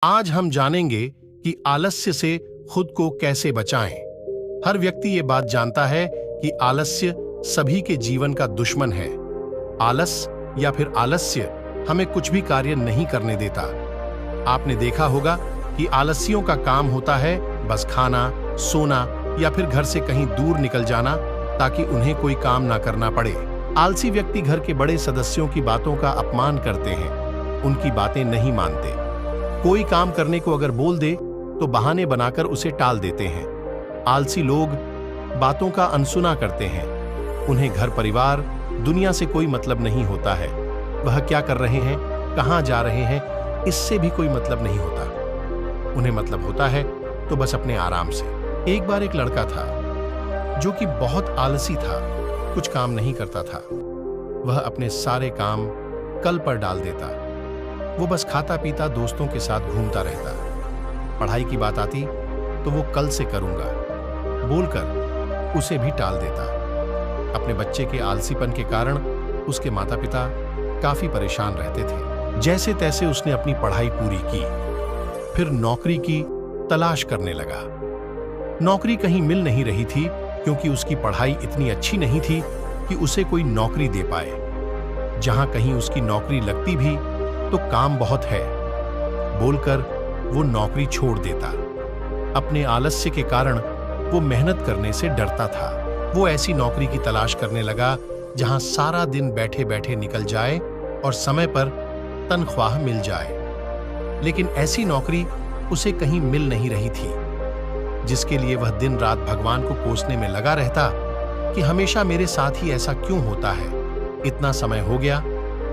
आज हम जानेंगे कि आलस्य से खुद को कैसे बचाएं। हर व्यक्ति ये बात जानता है कि आलस्य सभी के जीवन का दुश्मन है। आलस या फिर आलस्य हमें कुछ भी कार्य नहीं करने देता। आपने देखा होगा कि आलस्यों का काम होता है बस खाना, सोना या फिर घर से कहीं दूर निकल जाना ताकि उन्हें कोई काम ना करना पड़े। आलसी व्यक्ति घर के बड़े सदस्यों की बातों का अपमान करते हैं, उनकी बातें नहीं मानते। कोई काम करने को अगर बोल दे तो बहाने बनाकर उसे टाल देते हैं। आलसी लोग बातों का अनसुना करते हैं। उन्हें घर परिवार दुनिया से कोई मतलब नहीं होता है। वह क्या कर रहे हैं, कहां जा रहे हैं, इससे भी कोई मतलब नहीं होता। उन्हें मतलब होता है तो बस अपने आराम से। एक बार एक लड़का था जो कि बहुत आलसी था, कुछ काम नहीं करता था। वह अपने सारे काम कल पर डाल देता। वो बस खाता पीता दोस्तों के साथ घूमता रहता। पढ़ाई की बात आती तो वो कल से करूंगा बोलकर उसे भी टाल देता। अपने बच्चे के आलसीपन के कारण उसके माता पिता काफी परेशान रहते थे। जैसे तैसे उसने अपनी पढ़ाई पूरी की, फिर नौकरी की तलाश करने लगा। नौकरी कहीं मिल नहीं रही थी क्योंकि उसकी पढ़ाई इतनी अच्छी नहीं थी कि उसे कोई नौकरी दे पाए। जहां कहीं उसकी नौकरी लगती भी तो काम बहुत है बोलकर वो नौकरी छोड़ देता। अपने आलस्य के कारण वो मेहनत करने से डरता था। वो ऐसी नौकरी की तलाश करने लगा जहां सारा दिन बैठे बैठे निकल जाए और समय पर तनख्वाह मिल जाए। लेकिन ऐसी नौकरी उसे कहीं मिल नहीं रही थी, जिसके लिए वह दिन रात भगवान को कोसने में लगा रहता कि हमेशा मेरे साथ ही ऐसा क्यों होता है। इतना समय हो गया,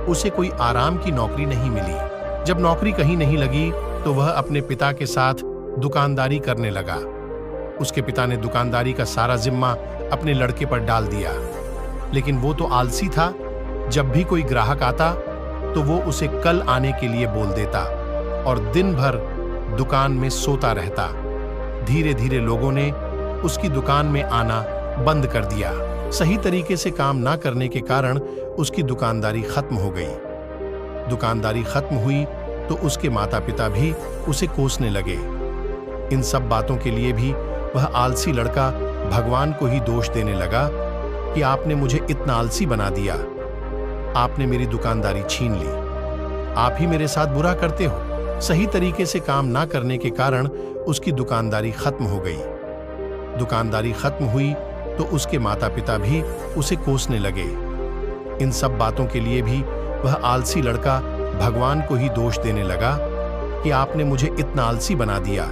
उसे कोई आराम की नौकरी नहीं मिली। जब नौकरी कहीं नहीं लगी तो वह अपने पिता के साथ दुकानदारी करने लगा। उसके पिता ने दुकानदारी का सारा जिम्मा अपने लड़के पर डाल दिया। लेकिन वो तो आलसी था। जब भी कोई ग्राहक आता तो वो उसे कल आने के लिए बोल देता और दिन भर दुकान में सोता रहता। धीरे धीरे लोगों ने उसकी दुकान में आना बंद कर दिया। सही तरीके से काम ना करने के कारण उसकी दुकानदारी खत्म हो गई। दुकानदारी खत्म हुई तो उसके माता पिता भी उसे कोसने लगे। इन सब बातों के लिए भी वह आलसी लड़का भगवान को ही दोष देने लगा कि आपने मुझे इतना आलसी बना दिया, आपने मेरी दुकानदारी छीन ली, आप ही मेरे साथ बुरा करते हो। सही तरीके से काम ना करने के कारण उसकी दुकानदारी खत्म हो गई। दुकानदारी खत्म हुई तो उसके माता पिता भी उसे कोसने लगे। इन सब बातों के लिए भी वह आलसी लड़का भगवान को ही दोष देने लगा कि आपने मुझे इतना आलसी बना दिया,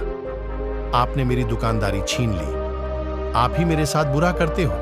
आपने मेरी दुकानदारी छीन ली, आप ही मेरे साथ बुरा करते हो।